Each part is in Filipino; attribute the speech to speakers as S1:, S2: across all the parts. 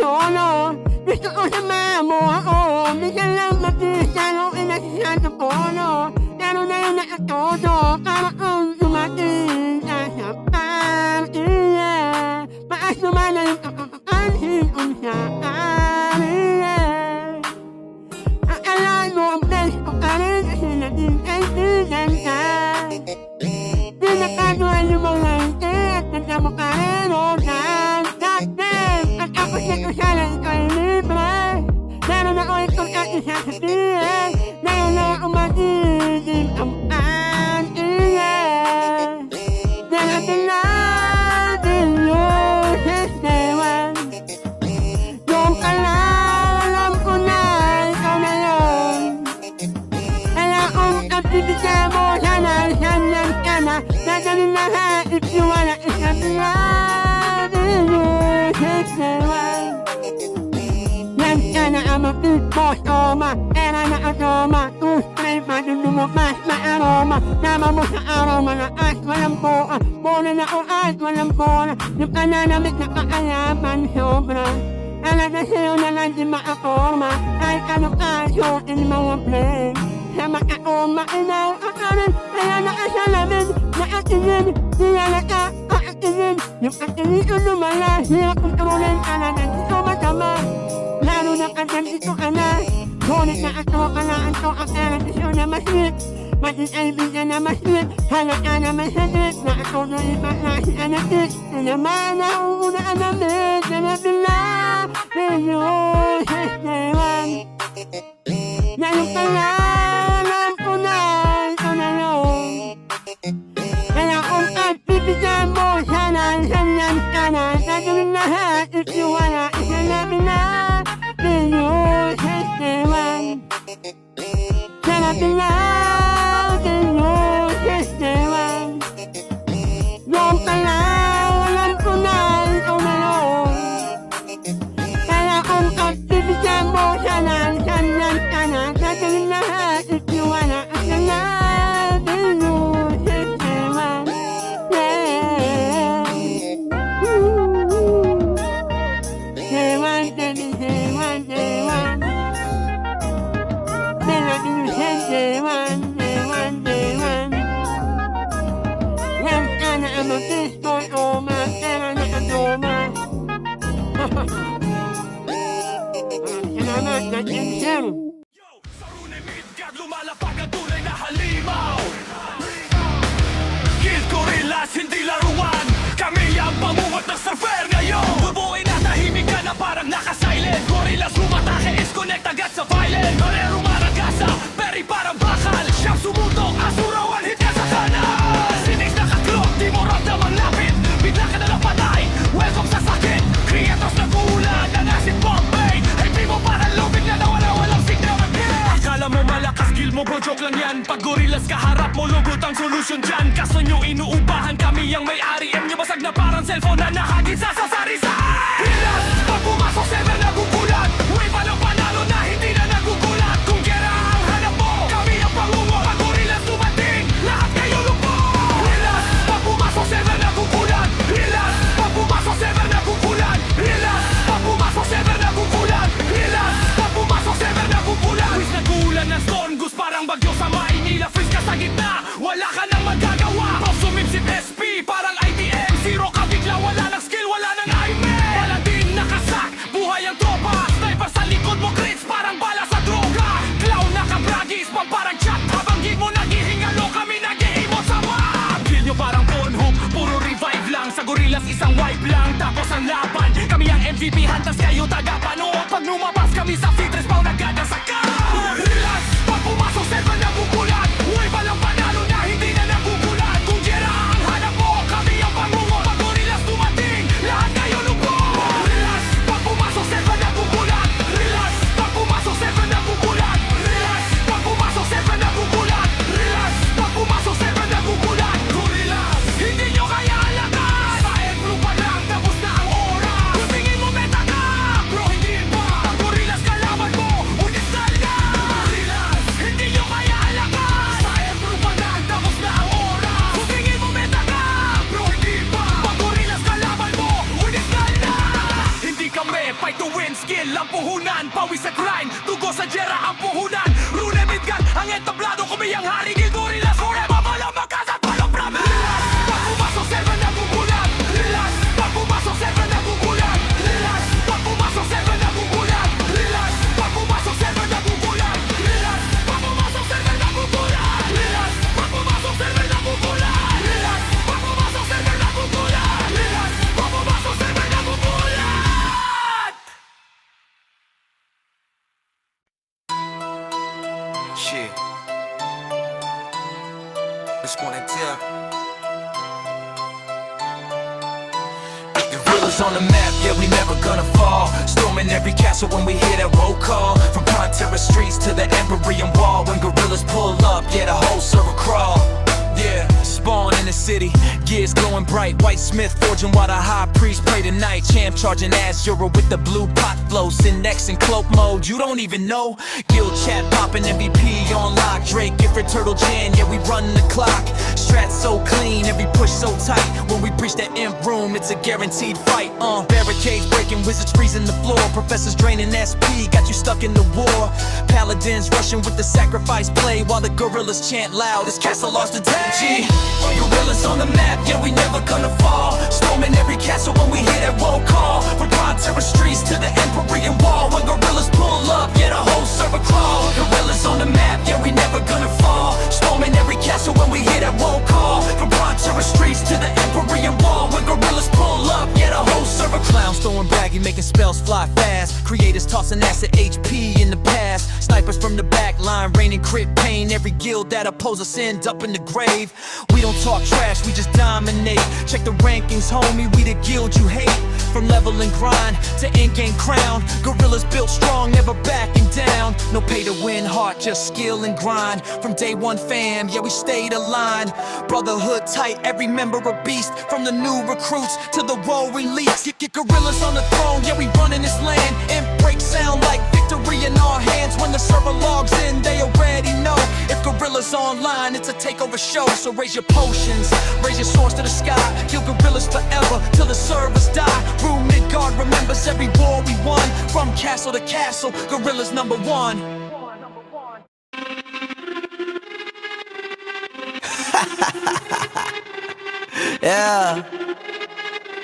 S1: Solo, gusto ko sama mo ako. Minsan lang matisalo, inasisado ko, no. Pero na yung nakatodo, para kung dumating sa pamilya. Paas naman na yung kakakanhin kung saan, akalain mo ang best ko ka rin kasi naging kaibigan ka. Di nakagawa yung mga hindi at nagamo ka rin, o ako siya ko sana ikaw'y libre. Meron ako itong aking sasabihin na yun na umagiging ang pag-iyan. Dalating natin yung sisteman. Yung ka lang, alam ko na ikaw na yun. Kaya kung kapibigyan mo sana, sanyan ka na. Dadalhin lahat if you wanna isabi natin yung sisteman. Yan ka na ang mabig boss, oma. Era na asoma. Tuspray, madulumumas na aroma. Nama mo sa aroma na as walang buka. Muna na o as walang bola. Yung kananamit na kaalaman sobra. Alaga sa'yo na lang di makaporma. Kahit ano ka, suotin mga blame. Sa makaoma, inaw akarin. Kaya nakasalamin, nakatingin. Diya na ka, kakatingin. Yung katingin ko lumala. Hirap kontrolin ka na ng dito matama. Lalo na kagyan dito ka na. Ngunit na ato ka na ang to ang erasyon na masit. Maging kaibigan na masit. Halaka na masalit. Na ako na iba na si Anatit. Naman na uunaan namin. Nanabila. Pero sisteman. Ngayon ka na. Alam ko na. Ito na yun. Kaya kung at bibigyan mo sana. Sanyan ka na. Gagawin lahat. If you wanna. Isalamin na. Pero sisteman. Sanapin na. Pero sisteman. Yung ka lang. Alam ko na. Ikaw na yun. Kaya kung bibigyan mo sana. Sanyan ka na. Gagawin lahat. If you wanna. Isalamin. Pero sisteman.
S2: Sa Runimid, God lumalapag ang tunay na halimaw. Kill Gorillas, hindi laruan. Kami ang pamungot ng surfer ngayon. Bubuin na tahimik ka na parang naka-silent. Gorillas humatake, disconnect agad sa violent. Marero maragasa, peri parang bakal. Siyang sumutok, asurawan, hit ka sa kanan. Sinis nakaklok, di mo ramdam ang lapit. Bigla ka na lang patay, welcome sa sakit. Creators nag-uulan, ng acid bomb pain. Hindi mo parang lubig na nawala, walang signal again. Akala mo malakas, skill mo bro, joke lang yan. Pag gorillas kaharap mo, lugot ang solution dyan. Kaso nyo inuupahan, kami ang may-ari. M nyo basag na parang cellphone na nakagit sa sasarisan. Gorillas, pag pumasok, sever nagugulat. Wave walang panalo na hindi na nagugulat. Kung gera ang hanap mo, kami ang pangungot. Pag gorillas dumating, lahat kayo lupo. Gorillas, pag pumasok, sever nagugulat. Gorillas, pag pumasok, sever nagugulat. Gorillas, pag pumasok, sever nagugulat. Gorillas, pag pumasok, sever nagugulat. Wish nagulan ng storm, goose parang bagyo sa Maynila. Freeze ka sa gitna, wala ka nang magagawa. Prof sumipsip SP, parang ITM. Zero ka bigla, wala nang skill, wala nang IMEM. Paladin nakasak, buhay ang tropa. Sniper sa likod mo, crits parang bala sa droga. Clown nakabragis, parang chat. Habang game mo naghihingalo, kami nag-i-emote sa map. Kill nyo parang Pornhub, puro revive lang. Sa gorillas isang wipe lang, tapos ang laban. Kami ang MVP, hantas kayo taga-panood. Pag lumabas kami sa fitres, spawn agad ang sakal. Gorillas, pag pumasok, seven nagugulat. Wave walang panalo na hindi na nagugulat. Kung gera ang hanap mo, kami ang pangungot. Pag gorillas dumating, lahat kayo lupo. Gorillas, pag pumasok, seven nagugulat. Gorillas, pag pumasok, seven nagugulat. Gorillas, pag pumasok, seven nagugulat. Gorillas, pag pumasok, seven nagugulat. Gorillas, hindi nyo kaya alam dugo sa jera ang puhunan. Rune Midgan, ang entablado, kumiyang hari, gilgorilas forever, walang magkasat, walang problem. Pag pumasok, server nagugulat. Relax, pag pumasok, server nagugulat. Relax, pag pumasok, server nagugulat. Relax, pag pumasok, server nagugulat. Relax, pag pumasok, server nagugulat. Relax, pag pumasok, server nagugulat. Relax, pag pumasok, server nagugulat. Relax, pag pumasok, server nagugulat.
S3: Shit. Just wanna tell. Gorillas on the map, yeah, we never gonna fall. Storming every castle when we hear that roll call. From Pantera streets to the Empyrean Wall. When gorillas pull up, yeah, the whole circle crawl. Yeah, spawn in the city, gears glowing bright. White Smith forging while the high priest pray tonight. Champ charging ass Euro with the blue pot flow. Synnex in cloak mode, you don't even know. Guild chat popping MVP on lock. Drake, Gifford, Turtle Jan, yeah, we running the clock. Strat so clean, every push so tight. When we breach that imp room, it's a guaranteed fight. Barricades breaking, wizards freezing the floor. Professors draining SP, got you stuck in the war. Paladins rushing with the sacrifice play. While the gorillas chant loud, this castle lost the day. G, gorillas on the map, yeah, we never gonna fall. Storming every castle when we hear that roll call. From Pantera streets to the Empyrean Wall. When gorillas pull up, yeah, the whole server crawl. Gorillas on the map, yeah, we never gonna fall. Storming every castle when we hear that roll call. From Pantera streets to the Empyrean Wall. When gorillas pull up, yeah, the whole server. Clowns throwing baggy, making spells fly fast. Creators tossing acid HP in the past. Snipers from the back line, raining crit pain. Every guild that oppose us end up in the grave. We don't talk trash, we just dominate. Check the rankings, homie, we the guild you hate. From level and grind to in-game crown. Gorillas built strong, never backing down. No pay to win heart, just skill and grind. From day one fam, yeah, we stayed aligned. Brotherhood tight, every member a beast. From the new recruits to the role release. Get gorillas on the throne, yeah, we running this land. And break sound like victory in our hands. When the server logs in, they already know. If gorillas online, it's a takeover show. So raise your potions, raise your swords to the sky. Kill gorillas forever till the servers die. Rune Midgard remembers every war we won. From castle to castle, gorillas number one.
S1: Yeah.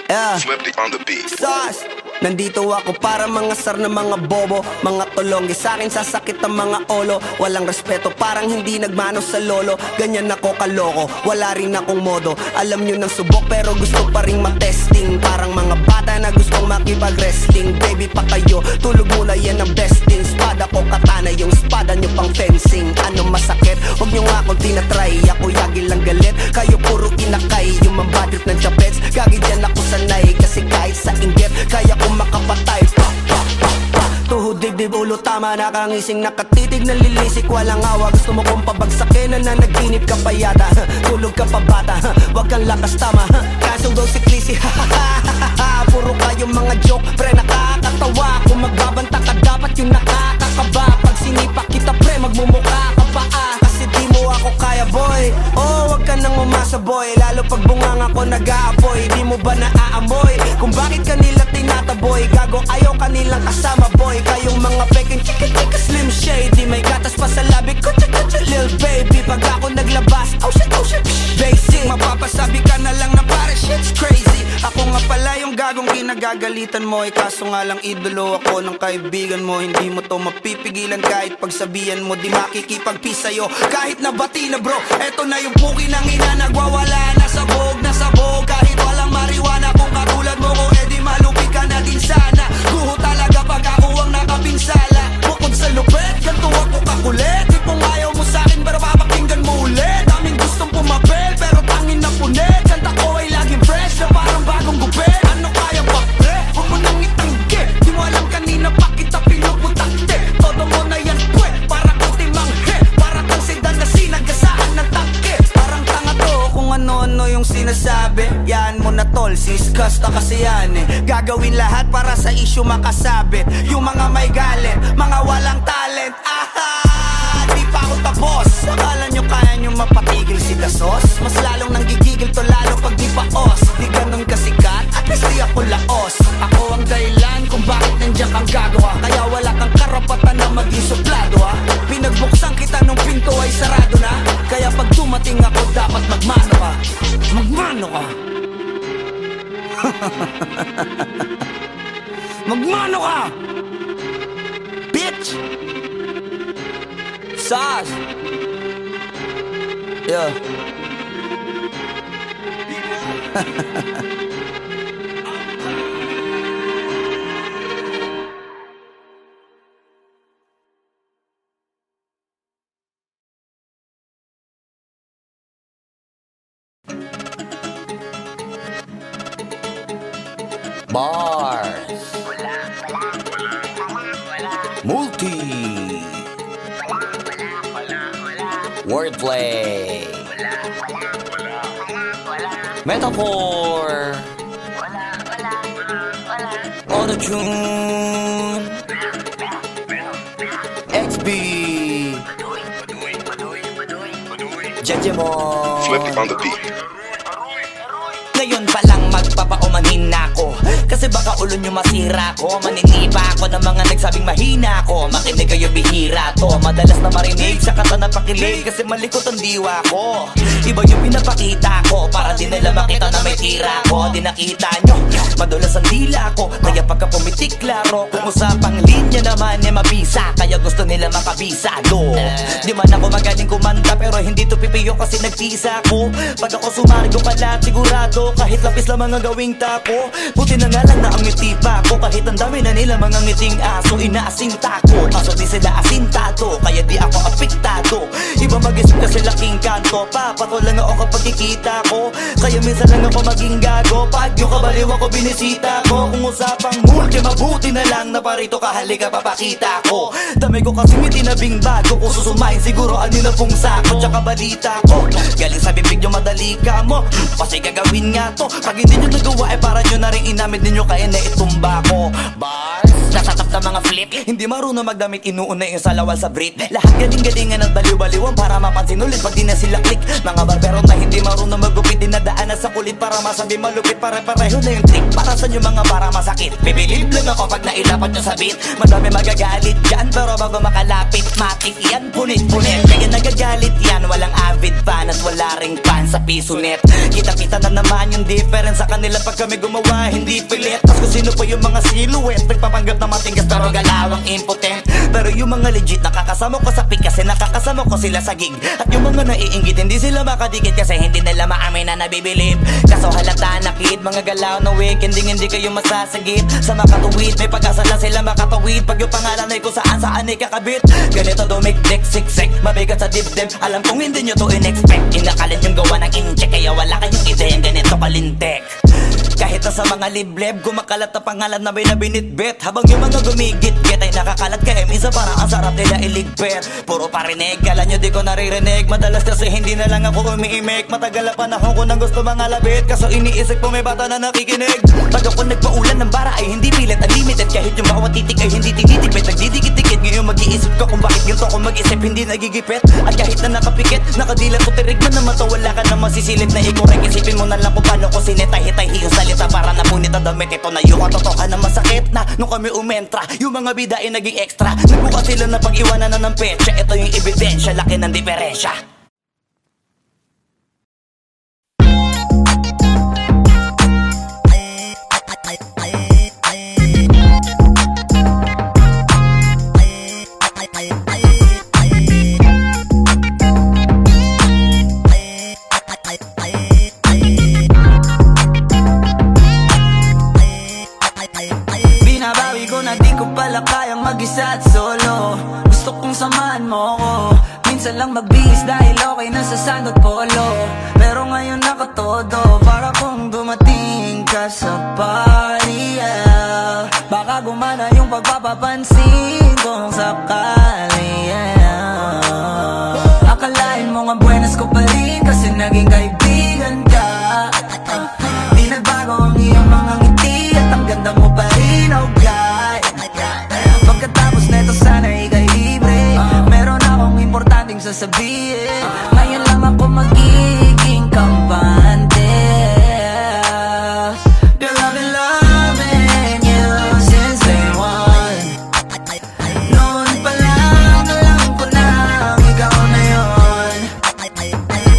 S1: Yeah.
S4: Swifty on the beat.
S1: Sauce! Nandito ako para mga sar na mga bobo. Mga tulonggi sa'kin sasakit ang mga olo. Walang respeto parang hindi nagmano sa lolo. Ganyan ako kaloko, wala rin akong modo. Alam nyo ng subok pero gusto pa rin matesting. Parang mga bata na gustong makipag-wrestling. Baby pa kayo, tulog muna yan ang besting. Spada ko katana, yung spada nyo pang fencing. Ano masakit? Huwag nyo nga akong tinatry. Ako yagi lang galit, kayo puro inakay. Yung mambadrip ng chapets, gagi dyan ako sanay. Kasi kahit sa inggit, kaya ko makapatay. Tuhod, dibdib, ulo, tama, nakangising, nakatitig, nalilisik, walang awa. Gusto mo kong pabagsakin, nananaginip ka pa yata. Tulog ka pa bata, wag kang lakas tama. Kaso daw si Clissy, puro kayong mga joke, pre, nakakatawa. Kung magbabanta ka, dapat yung nakakakaba. Pag sinipak kita, pre, magmumukha ka pa kasi di mo ako kaya, boy. Oh, wag ka nang umasa, boy. Lalo pag bunganga ko nag-aapoy. Di mo ba naaamoy kung bakit kanila tinataboy? Gago, ayaw kanilang kasama, boy. Kayong mga peking chika-chika slim shady. May gatas pa sa labi ko, chika-chika lil baby. Pag ako naglabas, oh shit, basic. Mapapasabi ka na lang na pare, shit's crazy. Ako nga pala yung gagong kinagagalitan mo. Kaso nga lang idolo ako ng kaibigan mo. Hindi mo to mapipigilan kahit pagsabihan mo. Di makikipag-peace sa'yo kahit nabati na bro. Eto na yung puki ng ina, nagwawala na sabog. Kahit walang mariwana, kung katulad mo ko, edi malupi ka na din sana. Guho talaga pag ako ang nakapinsala. Bukod sa lupet, ganito ako kakulit. Di pong ayaw mo sa'kin pero papakinggan mo ulit. Daming gustong pumapel pero tangin na punit. Kanta ko ay laging fresh na parang bagong gupit. Ano kaya pa pre? Huwag mo nang itanggi. Di mo alam kanina pa kita pinuputakte. Todo mo na yan pwe, para kang timanghe. Para kang sedan na sinagasaan ng tangke. Parang tanga to kung ano-ano yung sinasabi. Yan mo na tol, siskasta kasi yan Gagawin lahat para sa issue makasabit. Yung mga may galit, mga walang talent. Di pa ako tapos. Akala nyo kaya nyo mapatigil si Dasos? Mas lalong nanggigigil to lalo pag di paos. Di ganun kasikat, at least di ako laos. Ako ang dahilan kung bakit nandiyan kang gagawa. Kaya wala kang karapatan na maging
S4: sauce. Yeah. Bars. Multi. Wordplay. Metaphor. Auto-tune. XB. Jejemon.
S5: Flippy on the beat.
S4: Ngayon pa lang magpapaumanhin na ako, kasi baka ulo nyo masira ko. Maninipa ako ng mga nagsabing mahina ko. Makinig kayo, bihira to. Madalas na marinig sa kata na pakilig, kasi malikot ang diwa ko. Iba yung pinapakita ko, para di nila makita na may tira ko. Di nakita nyo, madulas ang dila ko, kaya pagka pumitik klaro. Kung usapang linya naman eh mabisa, kaya gusto nila makabisa do. Di man ako magaling kumanta, pero hindi to pipiyo kasi nagtisa ko. Pag ako sumargo kalat, sigurado kahit lapis lang mga gawing tapo. Buti na nga lang na ang ngiti pa ko, kahit ang dami na nila mga ngiting aso. Inaasinta ko, kaso di sila asintado, kaya di ako apektado. Iba mag-isip kasi laking kanto, papato lang ako kapag kikita ko. Kaya minsan lang ako maging gago, pag yung kabaliw ako binisita ko. Kung usapang multi, mabuti na lang na parito ka, halika papakita ko. Dami ko kasi ngiti na bing bago, kung susumahin siguro ano na pong sako. Tsaka balita ko, galing sa bibig nyo madali ka mo, kasi gagawin nga to. Pag hindi nyo nagawa eh para nyo na rin inamid ninyo, kaya na itumba ko. Bars, nasatap na mga flip, hindi marunong magdamit, inuuna yung salawal sa Brit. Lahat galing-galingan at baliw-baliwan para mapansin ulit pag di na sila click. Mga barbero na hindi marunong magupit, dinadaan na sa kulit para masabi malupit. Pare-pareho na yung trick, para sa nyo mga para masakit. Bibilib lang ako pag nailapat nyo sa beat. Madami magagalit dyan, pero bago makalapit matik yan, punit-punit. Kaya nagagalit yan, walang avid fan at wala ring fan sa piso net. Kita-kita na naman yung difference sa kanila pag kami gumawa, hindi pilit. Tapos kung sino pa yung mga silhouette, nagpapanggap na matigas pero galawang impotent. Pero yung mga legit nakakasama ko sa pick, kasi nakakasama ko sila sa gig. At yung mga naiinggit, hindi sila makadikit kasi hindi nila maamin na nabibilib. Kaso halata na kid, mga galaw na weak, hindi kayo masasagit. Sa makatuwid, may pag-asa lang sila makatawid. Pag yung pangalan ay kung saan ay kakabit. Ganito dumikdik, siksik, mabigat sa dibdib. Alam kong hindi nyo to in-expect. Inakalit yung gawa ng incheck, kaya wala kayong ideyang ganito kalintek. Kahit na sa mga libleb, gumakalat na pangalan na may nabinitbit. Habang yung mga gumigit-git ay nakakalat, kaya minsan parang ang sarap nila iligpit. Puro parinig, kala nyo di ko naririnig. Madalas kasi hindi na lang ako umiimik. Matagal na panahon ko nang gusto mga labit, kaso iniisip ko may bata na nakikinig. Pag ako nagpaulan ng bara ay hindi pilit, unlimited. Kahit yung bawat titik ay hindi tinitipid, nagdidikit-dikit. Ngayon mag-iisip ko kung bakit ganito ko mag-isip, hindi nagigipit. At kahit na nakapikit, nakadilat ko tirig man naman to, wala ka na masisilip na ikorek. Isipin mo na lang kung paano ko sinitay-hitay yung salita para napunit ang damit. Ito na yung katotohan na masakit na nung kami umentra, yung mga bida ay naging extra. Nagbuka sila na pag-iwanan na ng petsa. Ito yung ebidensya, laki ng diferensya. Mag-isa at solo, gusto kong samahan mo ko. Minsan lang magbihis dahil okay na sa sand at polo. Pero ngayon nakatodo, para kung dumating ka sa party, yeah. Baka gumana yung pagpapapansin kung sakali, yeah. Akalain mo nga buenas ko pa rin kasi naging kaibigan ka. Di nagbago ang iyong mga ngiti at ang ganda mo pa rin, oh God. Pagkatapos neto sana ika'y libre, meron akong importanteng sasabihin. Ngayon lang ako magiging kampante. Girl, I've been loving you since day one. Noon pa lang alam ko na ikaw na yun.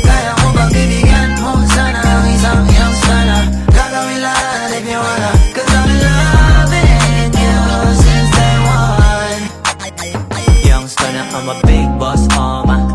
S4: Kaya ko bang bibigyan mo sana ang isang iyong sana. Gagawin lahat if you wanna, 'cause I've been loving you since day one. Youngster sana I'm a big boss,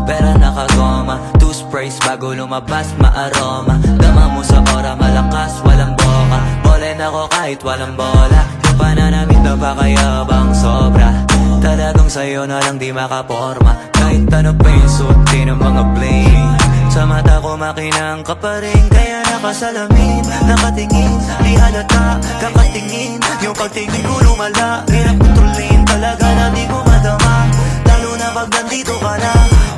S4: pera nakagoma, two sprays bago lumabas maaroma. Dama mo sa ora, malakas, walang boka. Bolen ako kahit walang bola. Yung pananamit na pakayabang sobra. Talagang sa'yo na lang di makaporma. Kahit ano pa yung suotin ng mga bling. Sa mata ko makinang ka pa rin. Kaya nakasalamin, nakatingin. Di halata, kakatingin. Yung pagtingin ko lumala. Hirap kontrolin talaga na di ko madama. Lalo na pag nandito ka na.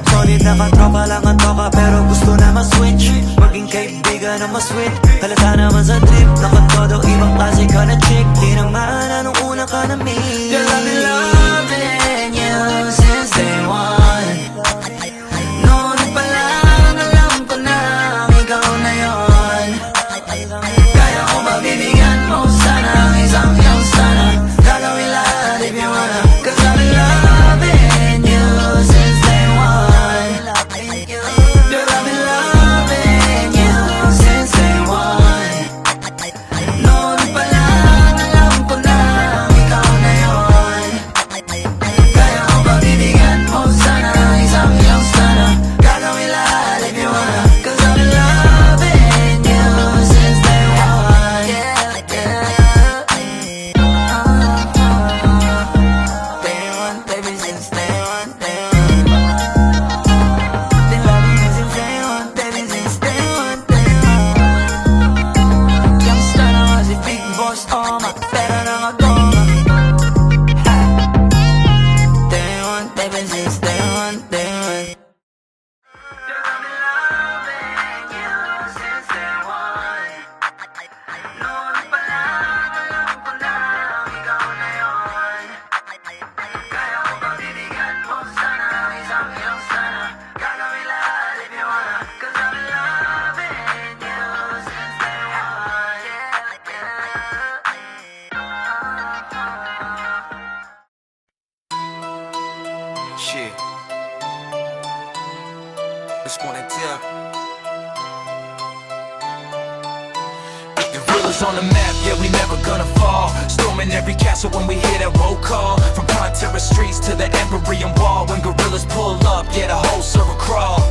S4: Solid na katropa lang ang toka, pero gusto na ma-switch. Maging kaibigan na ma-sweet. Halata naman sa trip, nakatodo ibang klase ka na chick. Di naman anong una ka na meet. Girl, I've been loving you since day one. Noon pa lang alam ko na ikaw na yon. Kaya ko mabibigyan mo sana ang isang iyong sana. Gagawin lahat if you wanna. Cause I've been loving you since day one. Girl, I've been loving you since day one. Noon pa lang alam ko na ikaw na yon. Kaya ko mabibigyan mo sana ang isang iyong sana. Gagawin lahat if you wanna. Cause I've been loving you since day one. Day one, baby, since day one, day one. Been loving you since day one, baby, since day one, day one. Youngster naman si Big Boss, pera na agoma. Day one, baby, since day one, day one.
S3: Shit. Just wanna tell. The Gorillas on the map, yeah, we never gonna fall. Storming every castle when we hear that roll call. From Ponterra streets to the Empyrean Wall. When gorillas pull up, yeah, the whole circle crawl.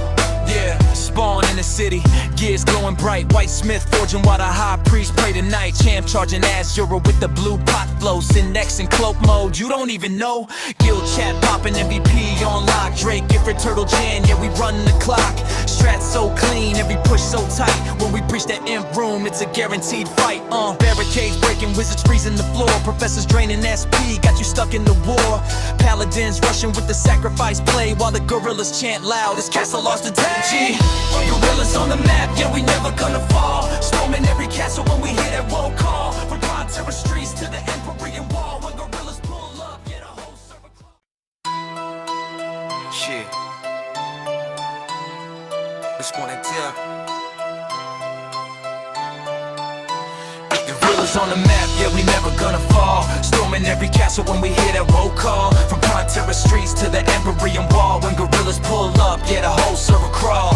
S3: Yeah, spawn in the city, gears glowing bright. White Smith forging while the high priest pray tonight. Champ charging ass Euro with the blue pot flow. Sin next in cloak mode, you don't even know. Guild chat popping, MVP on lock. Drake, Gifford, Turtle Jan, yeah, we running the clock. Strat so clean, every push so tight. When we breach that imp room, it's a guaranteed fight. Barricades breaking, wizards freezing the floor. Professors draining SP, got you stuck in the war. Paladins rushing with the sacrifice play. While the gorillas chant loud, this castle lost the day. G, gorillas on the map, yeah, we never gonna fall. Storming every castle when we hear that roll call. From Ponterra streets to the Empyrean Wall. When gorillas pull up, yeah, the whole circle. Shit. Just wanna tell. Gorillas on the map, yeah, we never gonna fall. Storming every castle when we hear that roll call. From Ponterra streets to the Empyrean Wall. When gorillas pull up, yeah, the whole circle crawl.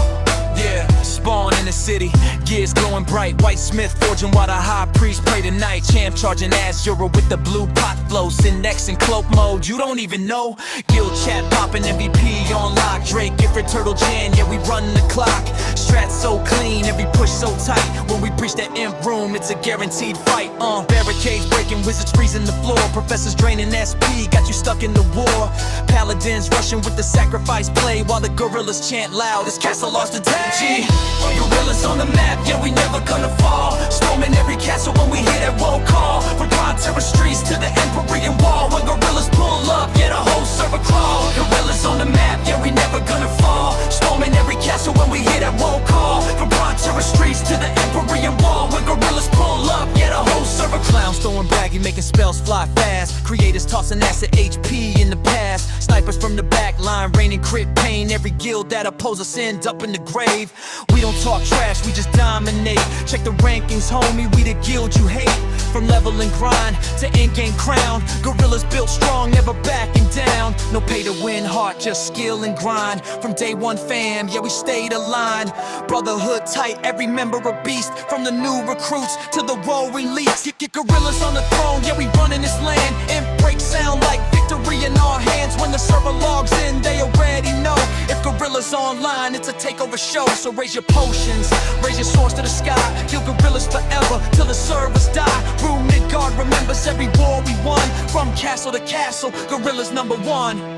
S3: Yeah, spawn in the city, gears glowing bright. White Smith forging while the high priest pray tonight. Champ charging ass Euro with the blue pot flow. Sin next in cloak mode, you don't even know. Guild chat popping, MVP on lock. Drake, Gifford, Turtle Jan, yeah, we running the clock. Strat so clean, every push so tight. When we breach that imp room, it's a guaranteed fight. Barricades breaking, wizards freezing the floor. Professors draining SP, got you stuck in the war. Paladins rushing with the sacrifice play. While the gorillas chant loud, this castle lost the day. G, gorillas on the map, yeah, we never gonna fall. Storming every castle when we hear that roll call. From Ponterra streets to the Empyrean Wall. When gorillas pull up, yeah, the whole circle crawl. Gorillas on the map, yeah, we never gonna fall. Storming every castle when we hear that roll call. From Ponterra streets to the Empyrean Wall. When gorillas pull up, yeah, the whole circle. Clowns throwing baggy, making spells fly fast. Creators tossing acid HP in the past. Snipers from the back line, raining crit pain. Every guild that oppose us end up in the grave. We don't talk trash, we just dominate. Check the rankings, homie, we the guild you hate. From level and grind to in-game crown. Gorillas built strong, never backing down. No pay to win heart, just skill and grind. From day one fam, yeah, we stayed aligned. Brotherhood tight, every member a beast. From the new recruits to the role release. Get gorillas on the throne, yeah, we running this land. And break sound like victory victory in our hands when the server logs in. They already know if Gorilla's online, it's a takeover show. So raise your potions, raise your swords to the sky. Kill gorillas forever till the servers die. Rune Midgard remembers every war we won. From castle to castle, Gorilla's #1.